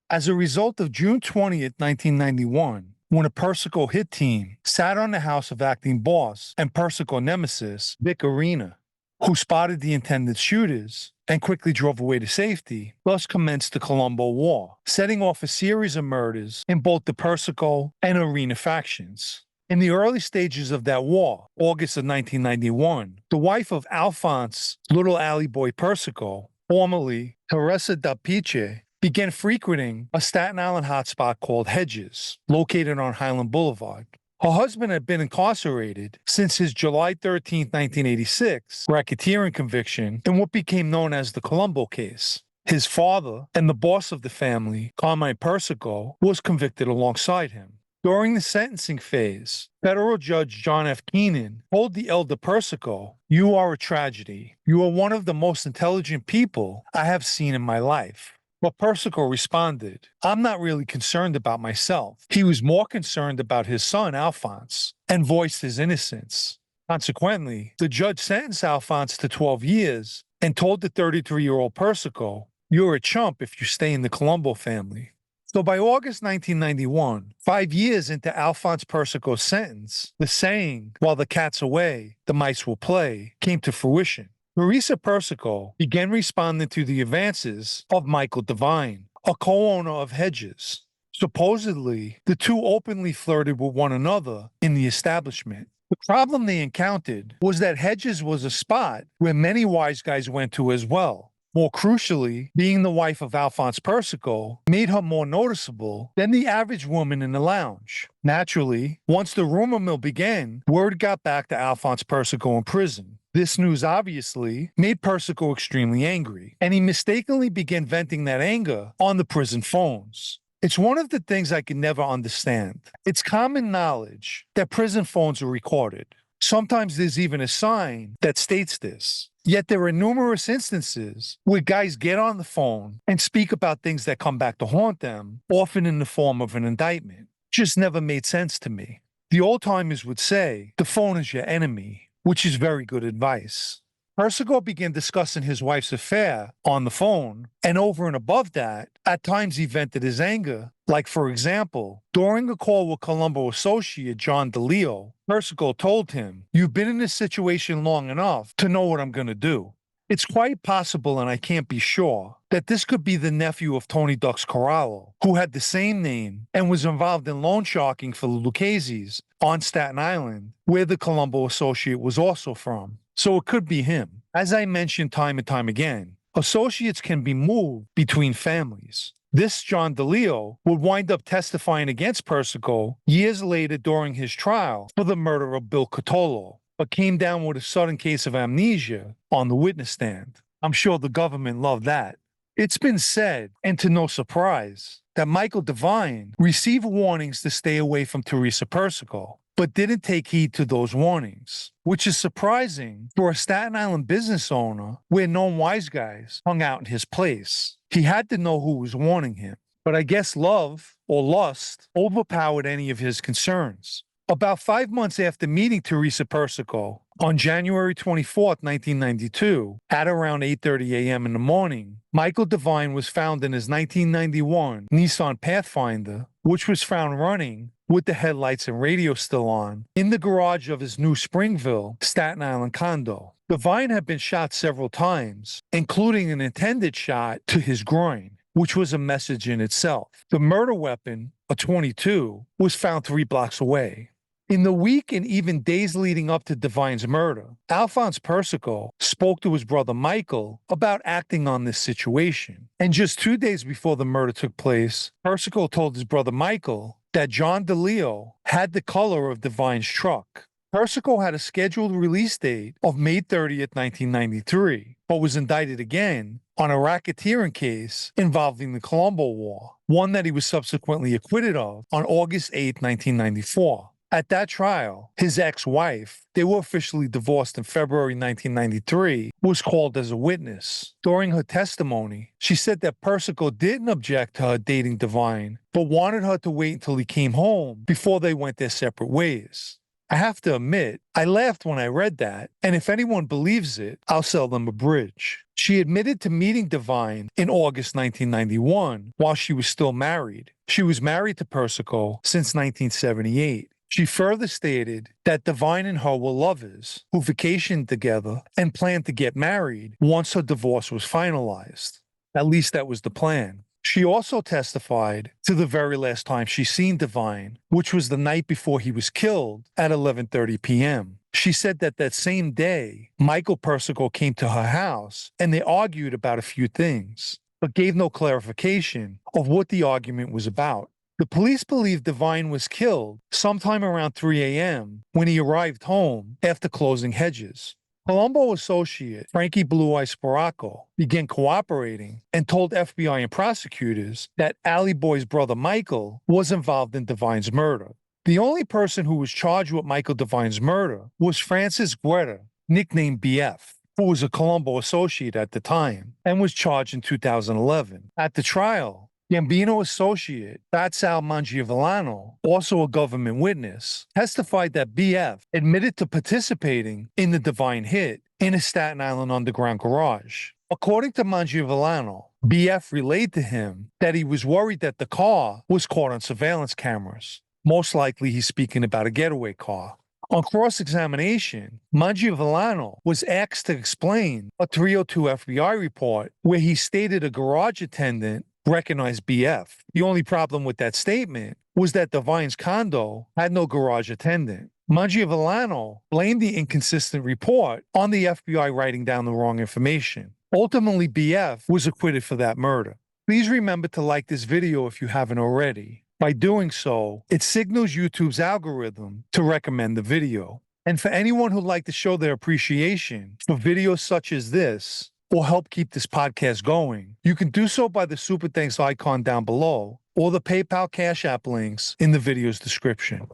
As a result of June 20th, 1991, when a Persico hit team sat on the house of acting boss and Persico nemesis Vic Arena, who spotted the intended shooters and quickly drove away to safety, thus commenced the Colombo War, setting off a series of murders in both the Persico and Arena factions. In the early stages of that war, August of 1991, the wife of Alphonse, little Allie-boy Persico, formerly Teresa da Piche, began frequenting a Staten Island hotspot called Hedges, located on Highland Boulevard. Her husband had been incarcerated since his July 13, 1986, racketeering conviction in what became known as the Colombo case. His father and the boss of the family, Carmine Persico, was convicted alongside him. During the sentencing phase, federal judge John F. Keenan told the elder Persico, "You are a tragedy. You are one of the most intelligent people I have seen in my life." But Persico responded, "I'm not really concerned about myself." He was more concerned about his son, Alphonse, and voiced his innocence. Consequently, the judge sentenced Alphonse to 12 years and told the 33-year-old Persico, "You're a chump if you stay in the Colombo family." So by August 1991, 5 years into Alphonse Persico's sentence, the saying, "While the cat's away, the mice will play," came to fruition. Teresa Persico began responding to the advances of Michael Dine, a co-owner of Hedges. Supposedly, the two openly flirted with one another in the establishment. The problem they encountered was that Hedges was a spot where many wise guys went to as well. More crucially, being the wife of Alphonse Persico made her more noticeable than the average woman in the lounge. Naturally, once the rumor mill began, word got back to Alphonse Persico in prison. This news obviously made Persico extremely angry, and he mistakenly began venting that anger on the prison phones. It's one of the things I can never understand. It's common knowledge that prison phones are recorded. Sometimes there's even a sign that states this. Yet there are numerous instances where guys get on the phone and speak about things that come back to haunt them, often in the form of an indictment. Just never made sense to me. The old timers would say, the phone is your enemy, which is very good advice. Persico began discussing his wife's affair on the phone, and over and above that, at times he vented his anger. Like, for example, during a call with Colombo associate John DeLeo, Persico told him, "You've been in this situation long enough to know what I'm going to do." It's quite possible, and I can't be sure, that this could be the nephew of Tony Ducks Corallo, who had the same name and was involved in loan sharking for the Lucchese's on Staten Island, where the Colombo associate was also from. So it could be him. As I mentioned time and time again, associates can be moved between families. This John DeLeo would wind up testifying against Persico years later during his trial for the murder of Bill Cotolo, but came down with a sudden case of amnesia on the witness stand. I'm sure the government loved that. It's been said, and to no surprise, that Michael Dine received warnings to stay away from Teresa Persico, but didn't take heed to those warnings, which is surprising for a Staten Island business owner where known wise guys hung out in his place. He had to know who was warning him, but I guess love or lust overpowered any of his concerns. About 5 months after meeting Teresa Persico, on January 24th, 1992, at around 8:30 a.m. in the morning, Michael Dine was found in his 1991 Nissan Pathfinder, which was found running with the headlights and radio still on, in the garage of his new Springville, Staten Island condo. Dine had been shot several times, including an intended shot to his groin, which was a message in itself. The murder weapon, a .22, was found 3 blocks away. In the week and even days leading up to Dine's murder, Alphonse Persico spoke to his brother Michael about acting on this situation. And just 2 days before the murder took place, Persico told his brother Michael that John DeLeo had the color of Dine's truck. Persico had a scheduled release date of May 30th, 1993, but was indicted again on a racketeering case involving the Colombo War, one that he was subsequently acquitted of on August 8, 1994. At that trial, his ex-wife, they were officially divorced in February 1993, was called as a witness. During her testimony, she said that Persico didn't object to her dating Dine, but wanted her to wait until he came home before they went their separate ways. I have to admit, I laughed when I read that, and if anyone believes it, I'll sell them a bridge. She admitted to meeting Dine in August 1991 while she was still married. She was married to Persico since 1978. She further stated that Dine and her were lovers who vacationed together and planned to get married once her divorce was finalized. At least that was the plan. She also testified to the very last time she seen Dine, which was the night before he was killed at 11:30 p.m. She said that that same day, Michael Persico came to her house and they argued about a few things, but gave no clarification of what the argument was about. The police believe Dine was killed sometime around 3 a.m. when he arrived home after closing hedges. Colombo associate Frankie Blue Eye Sparaco began cooperating and told FBI and prosecutors that Allie-boy's brother Michael was involved in Dine's murder. The only person who was charged with Michael Dine's murder was Francis Guerra, nicknamed BF, who was a Colombo associate at the time and was charged in 2011. At the trial, Gambino associate Sal Mangiavellano, also a government witness, testified that BF admitted to participating in the Dine hit in a Staten Island underground garage. According to Mangiavellano, BF relayed to him that he was worried that the car was caught on surveillance cameras. Most likely he's speaking about a getaway car. On cross-examination, Mangiavellano was asked to explain a 302 FBI report where he stated a garage attendant recognized BF. The only problem with that statement was that Dine's condo had no garage attendant. Mangiavellano blamed the inconsistent report on the FBI writing down the wrong information. Ultimately, BF was acquitted for that murder. Please remember to like this video if you haven't already. By doing so, it signals YouTube's algorithm to recommend the video. And for anyone who'd like to show their appreciation for videos such as this, or help keep this podcast going, you can do so by the Super Thanks icon down below or the PayPal Cash App links in the video's description.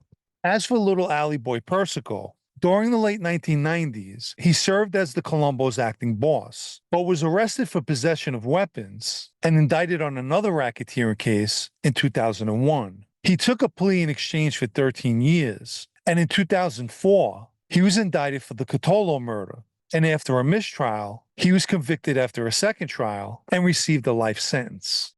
As for little Allie-boy Persico, during the late 1990s, he served as the Colombo's acting boss, but was arrested for possession of weapons and indicted on another racketeering case in 2001. He took a plea in exchange for 13 years, and in 2004, he was indicted for the Colombo murder, and after a mistrial, he was convicted after a second trial and received a life sentence.